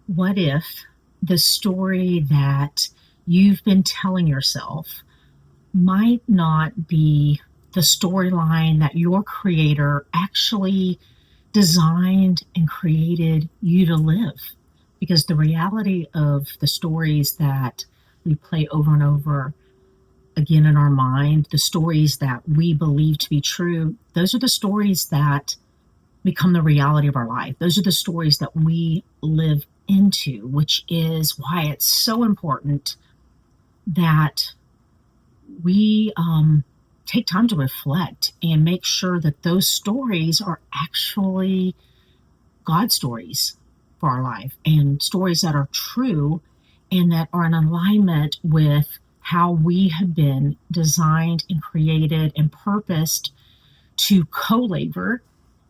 What if the story that you've been telling yourself might not be the storyline that your creator actually designed and created you to live? Because the reality of the stories that we play over and over again in our mind, the stories that we believe to be true, those are the stories that become the reality of our life. Those are the stories that we live into, which is why it's so important that we take time to reflect and make sure that those stories are actually God stories for our life and stories that are true and that are in alignment with how we have been designed and created and purposed to co-labor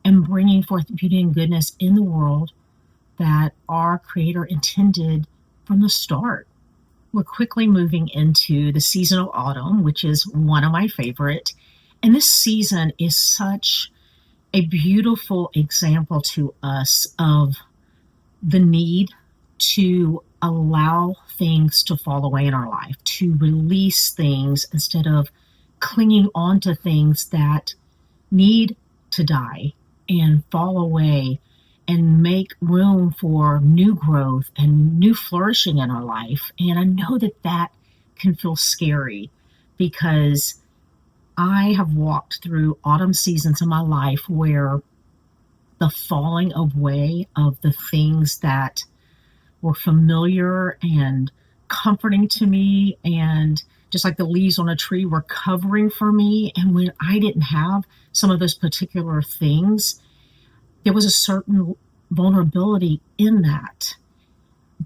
and bringing forth beauty and goodness in the world that our Creator intended from the start. We're quickly moving into the season of autumn, which is one of my favorite. And this season is such a beautiful example to us of the need to allow things to fall away in our life, to release things instead of clinging on to things that need to die and fall away and make room for new growth and new flourishing in our life. And I know that that can feel scary because I have walked through autumn seasons in my life where the falling away of the things that were familiar and comforting to me, and just like the leaves on a tree were covering for me. And when I didn't have some of those particular things, there was a certain vulnerability in that.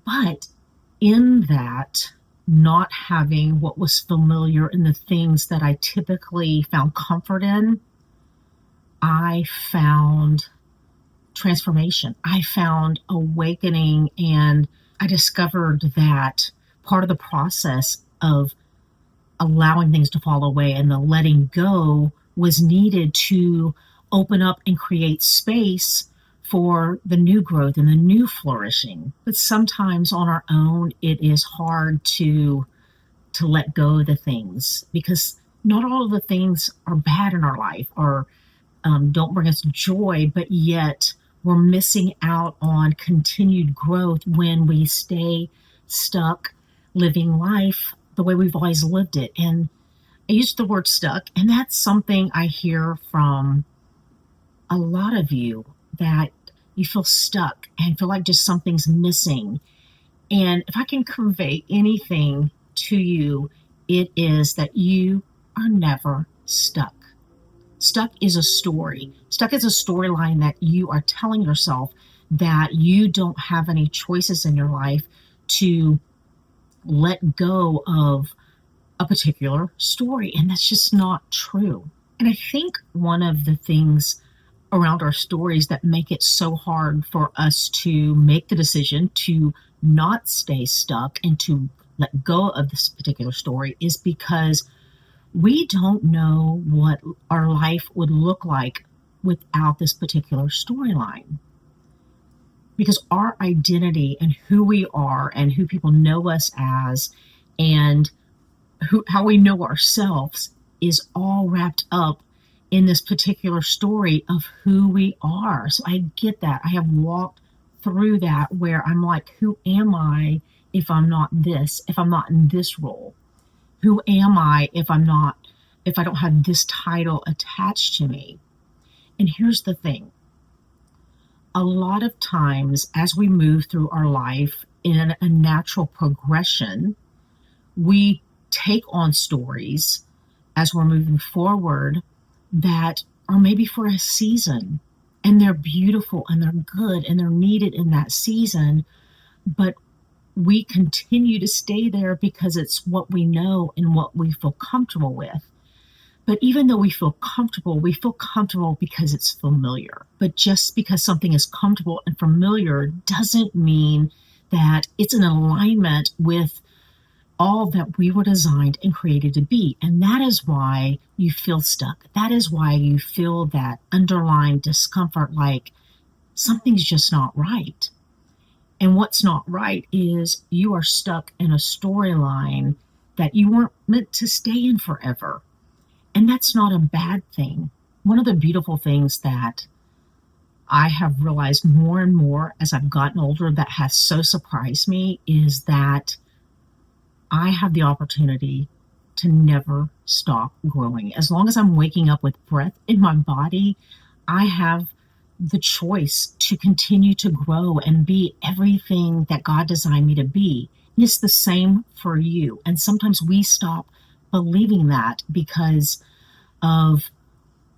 But in that, not having what was familiar in the things that I typically found comfort in, I found transformation. I found awakening, and I discovered that part of the process of allowing things to fall away and the letting go was needed to open up and create space for the new growth and the new flourishing. But sometimes on our own, it is hard to let go of the things because not all of the things are bad in our life or don't bring us joy, but yet we're missing out on continued growth when we stay stuck living life the way we've always lived it. And I use the word stuck, and that's something I hear from a lot of you, that you feel stuck and feel like just something's missing. And if I can convey anything to you, it is that you are never stuck. Stuck is a story. Stuck is a storyline that you are telling yourself that you don't have any choices in your life to let go of a particular story. And that's just not true. And I think one of the things around our stories that make it so hard for us to make the decision to not stay stuck and to let go of this particular story is because we don't know what our life would look like without this particular storyline. Because our identity and who we are and who people know us as and how we know ourselves is all wrapped up in this particular story of who we are. So I get that. I have walked through that where I'm like, who am I if I'm not this, if I'm not in this role? Who am I if I don't have this title attached to me? And here's the thing. A lot of times as we move through our life in a natural progression, we take on stories as we're moving forward that are maybe for a season, and they're beautiful and they're good and they're needed in that season, but we continue to stay there because it's what we know and what we feel comfortable with. But even though we feel comfortable because it's familiar. But just because something is comfortable and familiar doesn't mean that it's in alignment with all that we were designed and created to be. And that is why you feel stuck. That is why you feel that underlying discomfort, like something's just not right. And what's not right is you are stuck in a storyline that you weren't meant to stay in forever. And that's not a bad thing. One of the beautiful things that I have realized more and more as I've gotten older that has so surprised me is that I have the opportunity to never stop growing. As long as I'm waking up with breath in my body, I have the choice to continue to grow and be everything that God designed me to be. And it's the same for you. And sometimes we stop believing that because of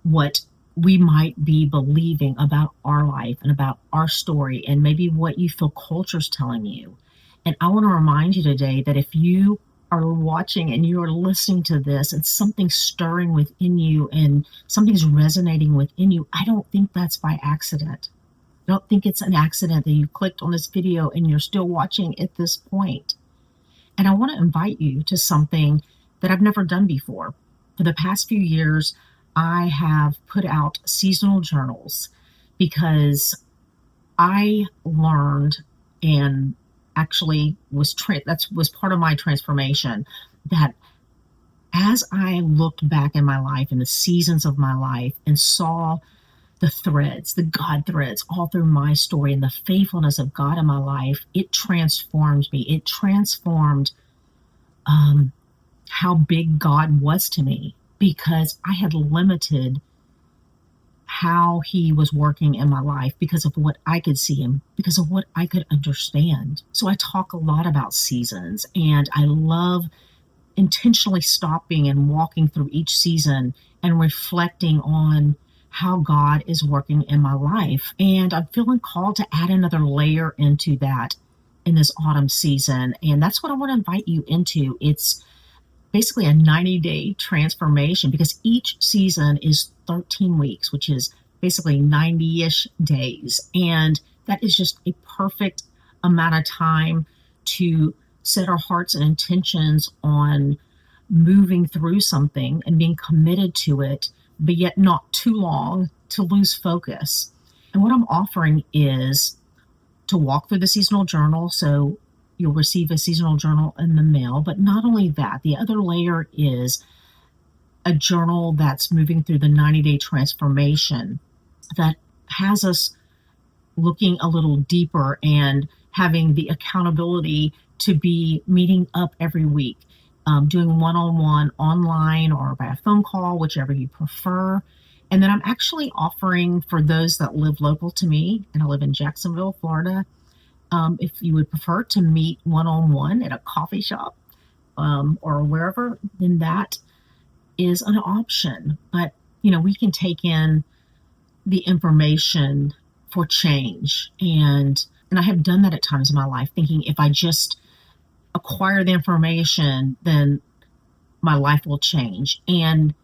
what we might be believing about our life and about our story and maybe what you feel culture's telling you. And I want to remind you today that if you are watching and you are listening to this and something's stirring within you and something's resonating within you, I don't think that's by accident. I don't think it's an accident that you clicked on this video and you're still watching at this point. And I want to invite you to something that I've never done before. For the past few years, I have put out seasonal journals because I learned and actually that was part of my transformation, that as I looked back in my life and the seasons of my life and saw the threads, the God threads all through my story and the faithfulness of God in my life, it transformed me. It transformed how big God was to me, because I had limited how he was working in my life because of what I could see and because of what I could understand. So I talk a lot about seasons, and I love intentionally stopping and walking through each season and reflecting on how God is working in my life. And I'm feeling called to add another layer into that in this autumn season. And that's what I want to invite you into. It's basically a 90-day transformation, because each season is 13 weeks, which is basically 90-ish days. And that is just a perfect amount of time to set our hearts and intentions on moving through something and being committed to it, but yet not too long to lose focus. And what I'm offering is to walk through the seasonal journal. So you'll receive a seasonal journal in the mail. But not only that, the other layer is a journal that's moving through the 90-day transformation that has us looking a little deeper and having the accountability to be meeting up every week, doing one-on-one online or by a phone call, whichever you prefer. And then I'm actually offering for those that live local to me, and I live in Jacksonville, Florida, if you would prefer to meet one-on-one at a coffee shop or wherever, then that is an option. But, we can take in the information for change. And I have done that at times in my life, thinking if I just acquire the information, then my life will change. And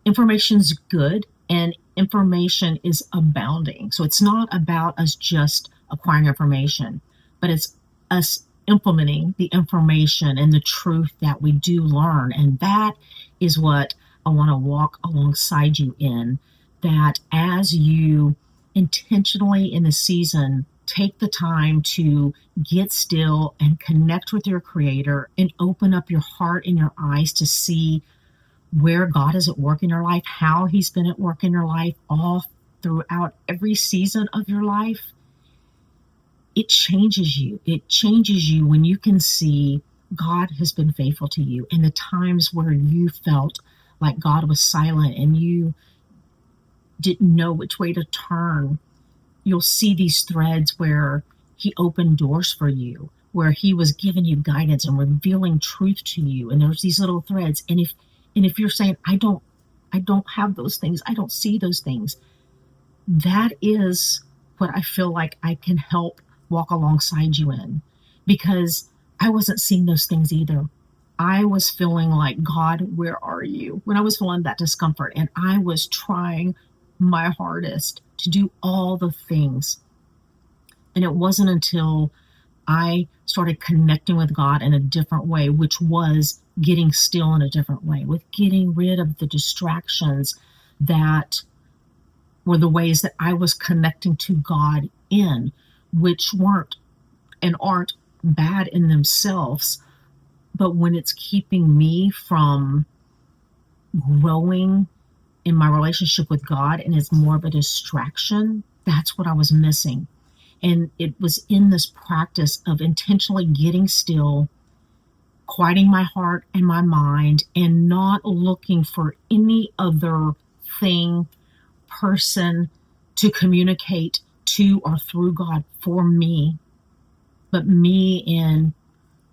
information's good, and information is abounding. So it's not about us just acquiring information, but it's us implementing the information and the truth that we do learn. And that is what I want to walk alongside you in, that as you intentionally in the season take the time to get still and connect with your creator and open up your heart and your eyes to see where God is at work in your life, how he's been at work in your life all throughout every season of your life, it changes you. It changes you when you can see God has been faithful to you. In the times where you felt like God was silent and you didn't know which way to turn, you'll see these threads where he opened doors for you, where he was giving you guidance and revealing truth to you. And there's these little threads. And if you're saying, I don't have those things, I don't see those things, that is what I feel like I can help walk alongside you in, because I wasn't seeing those things either. I was feeling like, God, where are you? When I was feeling that discomfort, and I was trying my hardest to do all the things. And it wasn't until I started connecting with God in a different way, which was getting still in a different way, with getting rid of the distractions that were the ways that I was connecting to God in, which weren't and aren't bad in themselves. But when it's keeping me from growing in my relationship with God and it's more of a distraction, that's what I was missing. And it was in this practice of intentionally getting still, quieting my heart and my mind, and not looking for any other thing, person to communicate to or through God for me, but me in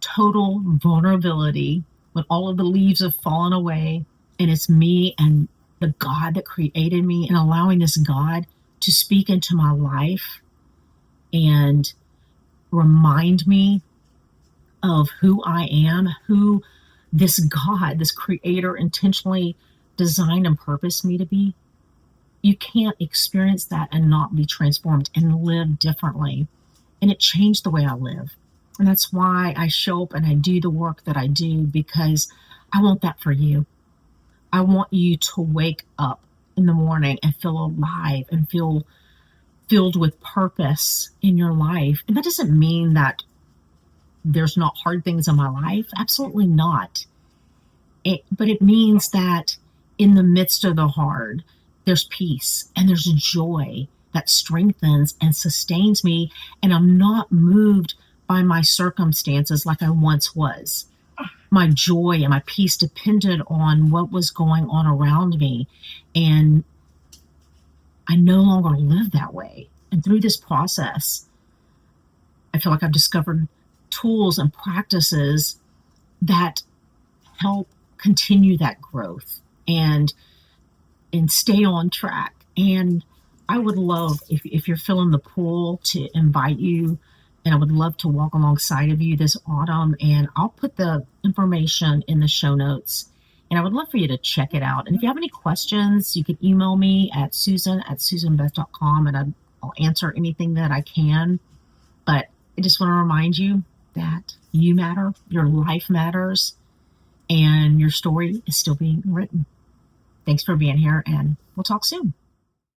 total vulnerability when all of the leaves have fallen away and it's me and the God that created me, and allowing this God to speak into my life and remind me of who I am, who this God, this creator intentionally designed and purposed me to be. You can't experience that and not be transformed and live differently. And it changed the way I live. And that's why I show up and I do the work that I do, because I want that for you. I want you to wake up in the morning and feel alive and feel filled with purpose in your life. And that doesn't mean that there's not hard things in my life. Absolutely not. But it means that in the midst of the hard, there's peace and there's joy that strengthens and sustains me. And I'm not moved by my circumstances like I once was. My joy and my peace depended on what was going on around me. And I no longer live that way. And through this process, I feel like I've discovered tools and practices that help continue that growth and stay on track. And I would love, if you're feeling the pull, to invite you, and I would love to walk alongside of you this autumn. And I'll put the information in the show notes, and I would love for you to check it out. And if you have any questions, you can email me at susan@susanbeth.com, and I'll answer anything that I can. But I just want to remind you that you matter, your life matters, and your story is still being written. Thanks for being here, and we'll talk soon.